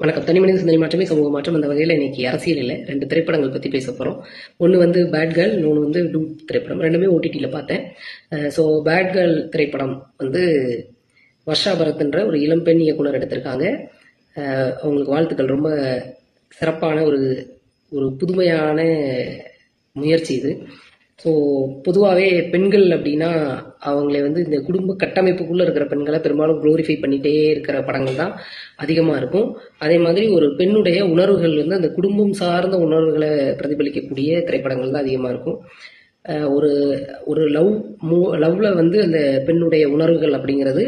வணக்கம். தனிமனித சிந்தனை மாற்றமே சமூக மாற்றம். அந்த வகையில் இன்னைக்கு அரசியல் இல்லை, 2 திரைப்படங்கள் பற்றி பேச போகிறோம். ஒன்று வந்து பேட் கேர்ள், இன்னொன்று வந்து டூட் திரைப்படம். ரெண்டுமே ஓடிடியில் பார்த்தேன். ஸோ பேட் கேர்ள் திரைப்படம் வந்து வர்ஷா பரத்ன்ற ஒரு இளம்பெண் இயக்குனர் எடுத்திருக்காங்க. அவங்களுக்கு வாழ்த்துக்கள். ரொம்ப சிறப்பான ஒரு ஒரு புதுமையான முயற்சி இது. ஸோ பொதுவாகவே பெண்கள் அப்படின்னா அவங்களே வந்து இந்த குடும்ப கட்டமைப்புக்குள்ளே இருக்கிற பெண்களை பெரும்பாலும் க்ளோரிஃபை பண்ணிகிட்டே இருக்கிற படங்கள் தான் அதிகமாக இருக்கும். அதே மாதிரி ஒரு பெண்ணுடைய உணர்வுகள் வந்து அந்த குடும்பம் சார்ந்த உணர்வுகளை பிரதிபலிக்கக்கூடிய திரைப்படங்கள் தான் அதிகமாக இருக்கும். ஒரு ஒரு லவ்ல வந்து அந்த பெண்ணுடைய உணர்வுகள் அப்படிங்கிறது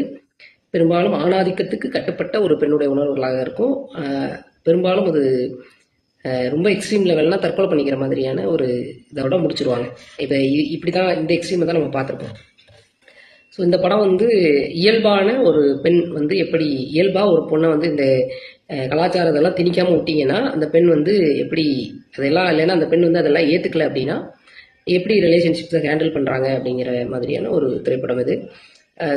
பெரும்பாலும் ஆணாதிக்கத்துக்கு கட்டுப்பட்ட ஒரு பெண்ணுடைய உணர்வுகளாக இருக்கும். பெரும்பாலும் அது ரொம்ப எக்ஸ்ட்ரீம் லெவல்னா தற்கொலை பண்ணிக்கிற மாதிரியான ஒரு இதோட முடிச்சிருவாங்க. இப்போ இப்படி தான் இந்த எக்ஸ்ட்ரீமை தான் நம்ம பார்த்துருப்போம். ஸோ இந்த படம் வந்து இயல்பான ஒரு பெண் வந்து எப்படி இயல்பாக ஒரு பொண்ணை வந்து இந்த கலாச்சாரத்தெல்லாம் திணிக்காமல் விட்டிங்கன்னா அந்த பெண் வந்து எப்படி அதெல்லாம் இல்லைன்னா அந்த பெண் வந்து அதெல்லாம் ஏற்றுக்கல அப்படின்னா எப்படி ரிலேஷன்ஷிப்ஸை ஹேண்டில் பண்ணுறாங்க அப்படிங்கிற மாதிரியான ஒரு திரைப்படம் இது.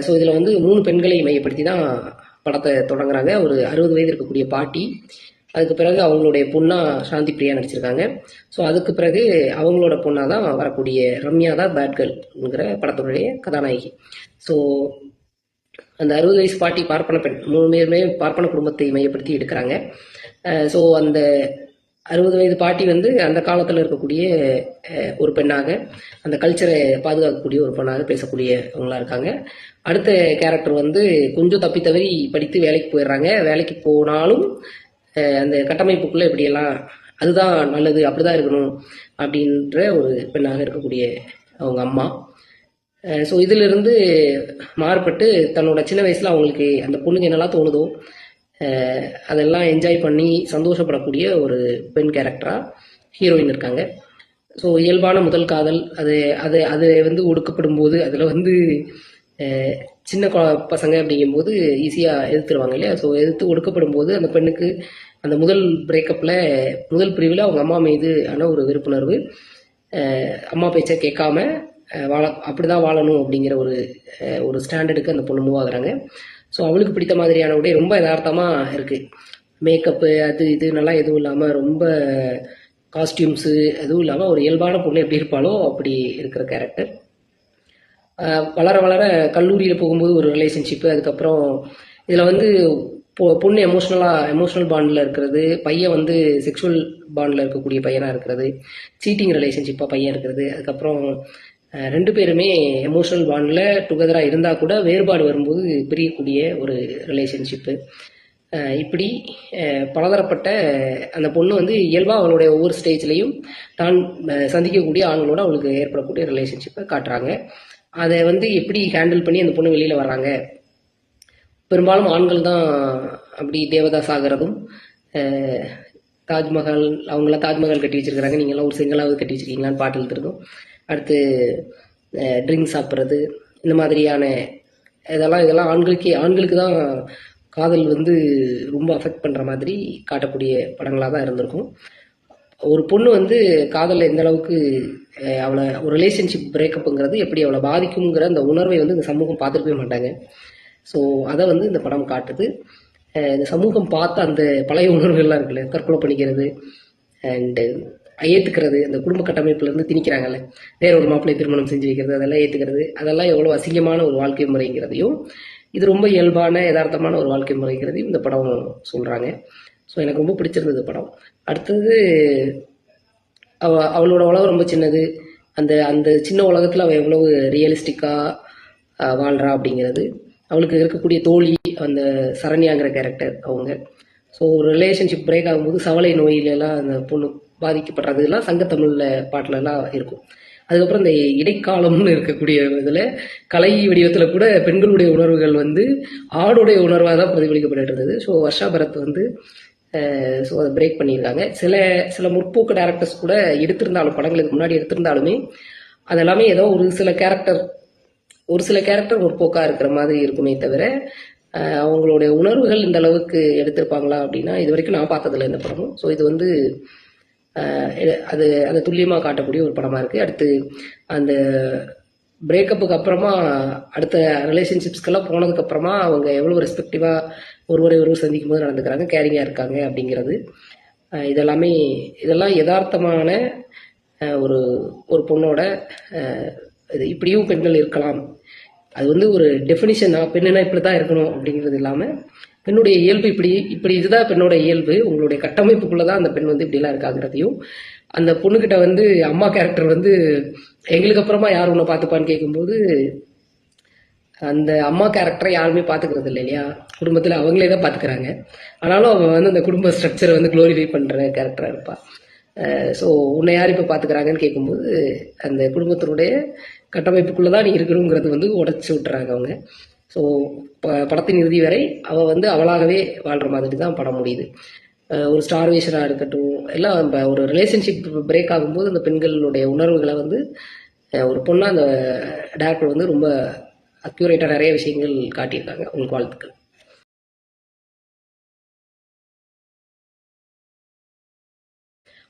ஸோ இதில் வந்து 3 பெண்களை மையப்படுத்தி தான் படத்தை தொடங்குறாங்க. ஒரு 60 வயது இருக்கக்கூடிய பாட்டி, அதுக்கு பிறகு அவங்களுடைய பொண்ணா சாந்தி பிரியா நடிச்சிருக்காங்க. ஸோ அதுக்கு பிறகு அவங்களோட பொண்ணா தான் வரக்கூடிய ரம்யா தான் பேட் கேர்ள்ங்கிற படத்துடைய கதாநாயகி. ஸோ அந்த 60 வயசு பாட்டி பார்ப்பன பெண், 3 பேருமே பார்ப்பன குடும்பத்தை மையப்படுத்தி எடுக்கிறாங்க. ஸோ அந்த 60 வயது பாட்டி வந்து அந்த காலத்தில் இருக்கக்கூடிய ஒரு பெண்ணாக அந்த கல்ச்சரை பாதுகாக்கக்கூடிய ஒரு பெண்ணாக பேசக்கூடியவங்களா இருக்காங்க. அடுத்த கேரக்டர் வந்து கொஞ்சம் தப்பி தவறி படித்து வேலைக்கு போயிடுறாங்க. வேலைக்கு போனாலும் அந்த கட்டமைப்புக்குள்ளே எப்படியெல்லாம் அதுதான் நல்லது, அப்படிதான் இருக்கணும் அப்படின்ற ஒரு பெண்ணாக இருக்கக்கூடிய அவங்க அம்மா. ஸோ இதிலிருந்து மாறுபட்டு தன்னோட சின்ன வயசில் அவங்களுக்கு அந்த பொண்ணுக்கு என்னெல்லாம் தோணுதோ அதெல்லாம் என்ஜாய் பண்ணி சந்தோஷப்படக்கூடிய ஒரு பெண் கேரக்டராக ஹீரோயின் இருக்காங்க. ஸோ இயல்பான முதல் காதல் அது அது அது வந்து ஒடுக்கப்படும் போது அதில் வந்து சின்ன பசங்க அப்படிங்கும்போது ஈஸியாக எதிர்த்துருவாங்க இல்லையா. ஸோ எதிர்த்து ஒடுக்கப்படும் போது அந்த பெண்ணுக்கு அந்த முதல் பிரேக்கப்பில் முதல் பிரிவில் அவங்க அம்மா மீது ஆன ஒரு வெறுப்புணர்வு, அம்மா பேச்சை கேட்காம அப்படிதான் வாழணும் அப்படிங்கிற ஒரு ஸ்டாண்டர்டுக்கு அந்த பொண்ணு மூவ் ஆகுறாங்க. ஸோ அவளுக்கு பிடித்த மாதிரியான உடை ரொம்ப யதார்த்தமாக இருக்குது. மேக்கப்பு அது இது நல்லா எதுவும் இல்லாமல் ரொம்ப காஸ்டியூம்ஸு எதுவும் இல்லாமல் ஒரு இயல்பான பொண்ணு எப்படி இருப்பாளோ அப்படி இருக்கிற கேரக்டர். வளர வளர கல்லூரியில் போகும்போது ஒரு ரிலேஷன்ஷிப்பு, அதுக்கப்புறம் இதில் வந்து பொண்ணு எமோஷனல் பாண்டில் இருக்கிறது, பையன் வந்து செக்ஷுவல் பாண்டில் இருக்கக்கூடிய பையனாக இருக்கிறது, சீட்டிங் ரிலேஷன்ஷிப்பாக பையன் இருக்கிறது, அதுக்கப்புறம் 2 பேருமே எமோஷனல் பாண்டில் டுகெதராக இருந்தால் கூட வேறுபாடு வரும்போது பிரியக்கூடிய ஒரு ரிலேஷன்ஷிப்பு. இப்படி பலதரப்பட்ட அந்த பொண்ணு வந்து இயல்பாக அவளுடைய ஒவ்வொரு ஸ்டேஜ்லேயும் தான் சந்திக்கக்கூடிய ஆண்களோட அவளுக்கு ஏற்படக்கூடிய ரிலேஷன்ஷிப்பை காட்டுறாங்க. அதை வந்து எப்படி ஹேண்டில் பண்ணி அந்த பொண்ணு வெளியில் வர்றாங்க. பெரும்பாலும் ஆண்கள் தான் அப்படி தேவதாஸ் ஆகிறதும், தாஜ்மஹால் அவங்களாம் தாஜ்மஹால் கட்டி வச்சிருக்கிறாங்க, நீங்களாம் ஒரு செங்கலாவது கட்டி வச்சிருக்கீங்களான்னு பாட்டு எழுதுறதும், அடுத்து ட்ரிங்க்ஸ் சாப்பிட்றது, இந்த மாதிரியான இதெல்லாம் ஆண்களுக்கு தான் காதல் வந்து ரொம்ப அஃபெக்ட் பண்ணுற மாதிரி காட்டக்கூடிய படங்களாக தான் இருந்திருக்கும். ஒரு பொண்ணு வந்து காதலில் எந்த அளவுக்கு அவளை ஒரு ரிலேஷன்ஷிப் பிரேக்கப்புங்கிறது எப்படி அவளை பாதிக்குங்கிற அந்த உணர்வை வந்து இந்த சமூகம் பார்த்துருக்கவே மாட்டாங்க. ஸோ அதை வந்து இந்த படம் காட்டுது. இந்த சமூகம் பார்த்த அந்த பழைய உணர்வுகள்லாம் இருக்குல்ல, தற்கொலை பண்ணிக்கிறது அண்டு ஏற்றுக்கிறது, அந்த குடும்ப கட்டமைப்புலேருந்து திணிக்கிறாங்கல்ல, வேற ஒரு மாப்பிள்ளை திருமணம் செஞ்சு வைக்கிறது, அதெல்லாம் ஏற்றுக்கிறது, அதெல்லாம் எவ்வளோ அசிங்கமான ஒரு வாழ்க்கை முறைங்கிறதையும், இது ரொம்ப இயல்பான யதார்த்தமான ஒரு வாழ்க்கை முறைங்கிறதையும் இந்த படம் சொல்கிறாங்க. ஸோ எனக்கு ரொம்ப பிடிச்சிருந்தது படம். அடுத்தது அவளோட உலகம் ரொம்ப சின்னது, அந்த அந்த சின்ன உலகத்தில் அவள் எவ்வளவு ரியலிஸ்டிக்காக வாழ்கிறா அப்படிங்கிறது, அவளுக்கு இருக்கக்கூடிய தோழி அந்த சரண்யாங்கிற கேரக்டர் அவங்க. ஸோ ஒரு ரிலேஷன்ஷிப் பிரேக் ஆகும்போது சவலை நோயிலெல்லாம் அந்த பொண்ணு பாதிக்கப்படுறதுலாம் சங்கத்தமிழில் பாட்டிலெல்லாம் இருக்கும். அதுக்கப்புறம் இந்த இடைக்காலம்னு இருக்கக்கூடிய இதில் கலை வடிவத்தில் கூட பெண்களுடைய உணர்வுகள் வந்து ஆணுடைய உணர்வாக தான் பிரதிபலிக்கப்பட்டு இருந்தது. ஸோ வர்ஷா பரத் வந்து ஸோ அதை பிரேக் பண்ணியிருக்காங்க. சில முற்போக்கு டேரக்டர்ஸ் கூட எடுத்திருந்தாலும், படங்களுக்கு முன்னாடி எடுத்திருந்தாலுமே அதெல்லாமே ஏதோ ஒரு சில கேரக்டர் முற்போக்காக இருக்கிற மாதிரி இருக்குமே தவிர அவங்களுடைய உணர்வுகள் இந்த அளவுக்கு எடுத்திருப்பாங்களா அப்படின்னா இது வரைக்கும் நான் பார்த்ததில்லை இந்த படமும். ஸோ இது வந்து அதை துல்லியமாக காட்டக்கூடிய ஒரு படமாக இருக்குது. அடுத்து அந்த பிரேக்கப்புக்கு அப்புறமா அடுத்த ரிலேஷன்ஷிப்ஸ்க்கெல்லாம் போனதுக்கப்புறமா அவங்க எவ்வளோ ரெஸ்பெக்டிவாக ஒருவர் சந்திக்கும் போது நடந்துக்கிறாங்க, கேரிங்காக இருக்காங்க அப்படிங்கிறது. இதெல்லாம் யதார்த்தமான ஒரு ஒரு பொண்ணோட இது இப்படியும் பெண்கள் இருக்கலாம். அது வந்து ஒரு டெஃபினிஷனா பெண்ணுனா இப்படி தான் இருக்கணும் அப்படிங்கிறது இல்லாமல் பெண்ணுடைய இயல்பு இப்படி இதுதான் பெண்ணோட இயல்பு, உங்களுடைய கட்டமைப்புக்குள்ளே தான் அந்த பெண் வந்து இப்படிலாம் இருக்காங்கிறதையும், அந்த பொண்ணுக்கிட்ட வந்து அம்மா கேரக்டர் வந்து எங்களுக்கு அப்புறமா யார் உன்னை பார்த்துப்பான்னு கேட்கும்போது அந்த அம்மா கேரக்டரை யாருமே பார்த்துக்கிறது இல்லை இல்லையா, குடும்பத்தில் அவங்களே தான் பார்த்துக்கிறாங்க. ஆனாலும் அவன் வந்து அந்த குடும்ப ஸ்ட்ரக்சரை வந்து க்ளோரிஃபை பண்ணுற கேரக்டராக இருப்பாள். ஸோ உன்னை யார் இப்போ பார்த்துக்கிறாங்கன்னு கேட்கும்போது அந்த குடும்பத்தினுடைய கட்டமைப்புக்குள்ளே தான் நீ இருக்கணுங்கிறது வந்து உடச்சி விட்டுறாங்க அவங்க. ஸோ படத்தின் இறுதி வரை அவள் வந்து அவளாகவே வாழ்கிற மாதிரி தான் படம் முடியுது. ஒரு ஸ்டார்வேஷனாக இருக்கட்டும், எல்லாம் ஒரு ரிலேஷன்ஷிப் பிரேக் ஆகும்போது அந்த பெண்களுடைய உணர்வுகளை வந்து ஒரு பொண்ணாக அந்த டேரக்டர் வந்து ரொம்ப அக்யூரேட்டாக நிறைய விஷயங்கள் காட்டியிருக்காங்க. உங்களுக்கு வாழ்த்துக்கள்.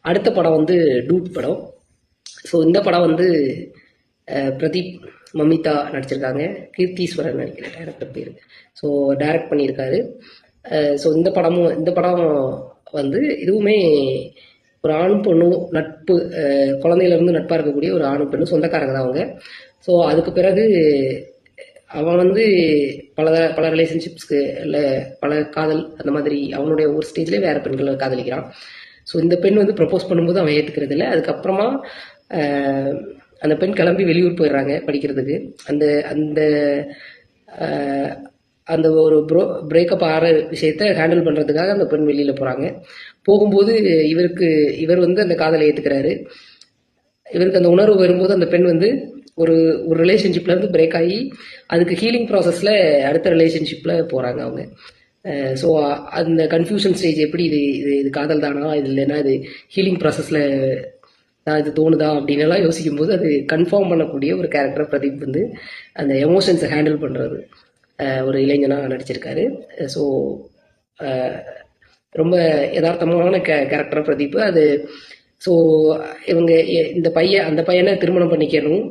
அடுத்த படம் வந்து டூட் படம். ஸோ இந்த படம் வந்து பிரதீப் மமிதா நடிச்சிருக்காங்க, கீர்த்தீஸ்வரன் நினைக்கிறேன் டேரக்டர் பேர். ஸோ டைரக்ட் பண்ணியிருக்காரு. ஸோ இந்த படம் வந்து இதுவுமே ஒரு ஆணும் பொண்ணும் நட்பு, குழந்தையிலேருந்து நட்பாக இருக்கக்கூடிய ஒரு ஆணும் பெண்ணும் சொந்தக்காரங்க தான் அவங்க. ஸோ அதுக்கு பிறகு அவன் வந்து பல ரிலேஷன்ஷிப்ஸ்க்கு இல்லை பல காதல் அந்த மாதிரி அவனுடைய ஒரு ஸ்டேஜ்லேயே வேறு பெண்களை காதலிக்கிறான். ஸோ இந்த பெண் வந்து ப்ரப்போஸ் பண்ணும்போது அவன் ஏற்றுக்கிறது இல்லை. அதுக்கப்புறமா அந்த பெண் கிளம்பி வெளியூர் போயிடுறாங்க படிக்கிறதுக்கு. அந்த அந்த அந்த ஒரு பிரேக்கப் ஆகிற விஷயத்த ஹேண்டில் பண்ணுறதுக்காக அந்த பெண் வெளியில் போகிறாங்க. போகும்போது இவர் வந்து அந்த காதலை ஏற்றுக்கிறாரு. இவருக்கு அந்த உணர்வு வரும்போது அந்த பெண் வந்து ஒரு ரிலேஷன்ஷிப்லேருந்து பிரேக் ஆகி அதுக்கு ஹீலிங் ப்ராசஸில் அடுத்த ரிலேஷன்ஷிப்பில் போகிறாங்க அவங்க. ஸோ அந்த கன்ஃபியூஷன் ஸ்டேஜ் எப்படி இது காதல் தானா, இது இல்லைன்னா இது ஹீலிங் ப்ராசஸில் நான் இது தோணுதா அப்படின்னு எல்லாம் யோசிக்கும் போது அது கன்ஃபார்ம் பண்ணக்கூடிய ஒரு கேரக்டர் பிரதீப் வந்து அந்த எமோஷன்ஸை ஹேண்டில் பண்ணுறது ஒரு இளைஞனாக நடிச்சிருக்காரு. ஸோ ரொம்ப யதார்த்தமான கேரக்டர் பிரதீப் அது. ஸோ இவங்க அந்த பையனை திருமணம் பண்ணிக்கணும்,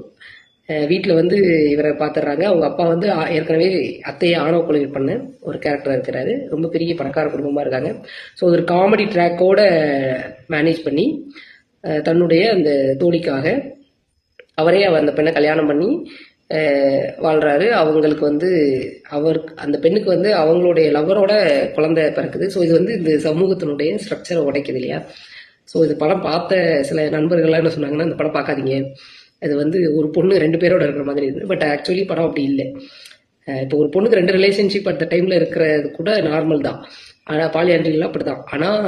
வீட்டில் வந்து இவரை பார்த்துடுறாங்க. அவங்க அப்பா வந்து ஏற்கனவே அத்தையை ஆணவ கொலை பண்ண ஒரு கேரக்டராக இருக்கிறாரு. ரொம்ப பெரிய பணக்கார குடும்பமாக இருக்காங்க. ஸோ ஒரு காமெடி ட்ராக்கோட மேனேஜ் பண்ணி தன்னுடைய அந்த தோழிக்காக அவரே அந்த பெண்ணை கல்யாணம் பண்ணி வாழ்கிறாரு. அவங்களுக்கு வந்து அந்த பெண்ணுக்கு வந்து அவங்களுடைய லவரோட குழந்தை பிறக்குது. ஸோ இது வந்து இந்த சமூகத்தினுடைய ஸ்ட்ரக்சரை உடைக்குது இல்லையா. ஸோ இது படம் பார்த்த சில நண்பர்கள்லாம் என்ன சொன்னாங்கன்னா, இந்த படம் பார்க்காதீங்க, அது வந்து ஒரு பொண்ணு 2 பேரோட இருக்கிற மாதிரி இருக்குது. பட் ஆக்சுவலி படம் அப்படி இல்லை. இப்போ ஒரு பொண்ணுக்கு 2 ரிலேஷன்ஷிப் அந்த டைமில் இருக்கிறது கூட நார்மல் தான். ஆனால் பாலியாண்ட்ரிலாம் அப்படி தான். ஆனால்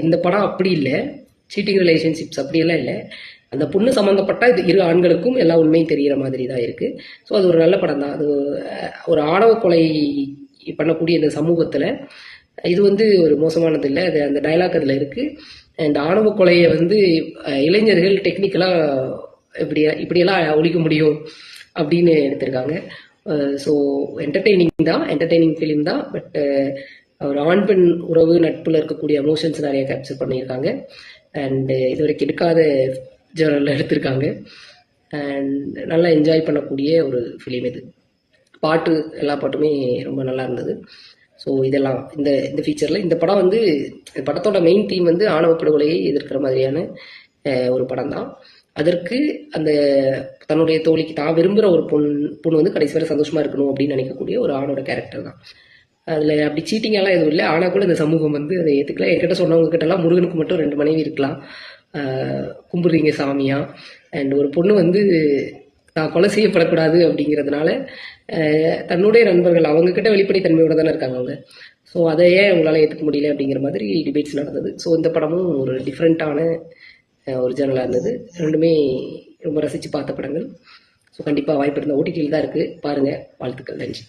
இந்த படம் அப்படி இல்லை. சீட்டிங் ரிலேஷன்ஷிப்ஸ் அப்படியெல்லாம் இல்லை. அந்த பொண்ணு சம்மந்தப்பட்ட இது 2 ஆண்களுக்கும் எல்லா உண்மையும் தெரிகிற மாதிரி தான் இருக்குது. ஸோ அது ஒரு நல்ல படம் தான். அது ஒரு ஆணவ கொலை பண்ணக்கூடிய இந்த சமூகத்தில் இது வந்து ஒரு மோசமானது இல்லை. அது அந்த டைலாக் அதில் இருக்குது. அண்ட் ஆணவ கொலையை வந்து இளைஞர்கள் டெக்னிக்கலாக இப்படியெல்லாம் ஒழிக்க முடியும் அப்படின்னு எடுத்திருக்காங்க. ஸோ என்டர்டெய்னிங் ஃபிலிம் தான். பட் ஒரு ஆண் பெண் உறவு நட்பில் இருக்கக்கூடிய எமோஷன்ஸ் நிறைய கேப்சர் பண்ணியிருக்காங்க. அண்ட் இது வரைக்கும் எடுக்காத ஜேர்னலில் எடுத்திருக்காங்க. அண்ட் நல்லா என்ஜாய் பண்ணக்கூடிய ஒரு ஃபிலிம் இது. எல்லா பாட்டுமே ரொம்ப நல்லா இருந்தது. ஸோ இதெல்லாம் இந்த ஃபீச்சரில் இந்த படம் வந்து படத்தோட மெயின் தீம் வந்து ஆணவ படுகொலையை எதிர்க்கிற மாதிரியான ஒரு படம் தான். அதற்கு அந்த தன்னுடைய தோழிக்கு தான் விரும்புகிற ஒரு பொண்ணு வந்து கடைசி வரை சந்தோஷமாக இருக்கணும் அப்படின்னு நினைக்கக்கூடிய ஒரு ஆணோட கேரக்டர் தான். அதில் அப்படி சீட்டிங்கெல்லாம் எதுவும் இல்லை. ஆனால் கூட இந்த சமூகம் வந்து அதை ஏற்றுக்கலாம். என்கிட்ட சொன்னவங்க கிட்டலாம் முருகனுக்கு மட்டும் 2 மனைவி இருக்கலாம், கும்பிடுறீங்க சாமியா. அண்ட் ஒரு பொண்ணு வந்து தான் கொலை செய்யப்படக்கூடாது அப்படிங்கிறதுனால தன்னுடைய நண்பர்கள் அவங்கக்கிட்ட வெளிப்படைத்தன்மையோட தானே இருக்காங்க அவங்க. ஸோ அதை ஏன் அவங்களால ஏற்றுக்க முடியல அப்படிங்கிற மாதிரி டிபேட்ஸ் நடந்தது. ஸோ இந்த படமும் ஒரு டிஃப்ரெண்ட்டான ஒரு ஜேர்னலாக இருந்தது. ரெண்டுமே ரொம்ப ரசித்து பார்த்த படங்கள். ஸோ கண்டிப்பாக வாய்ப்பு இருந்தால் OTT தான் இருக்குது, பாருங்கள். வாழ்த்துக்கள். நன்றி.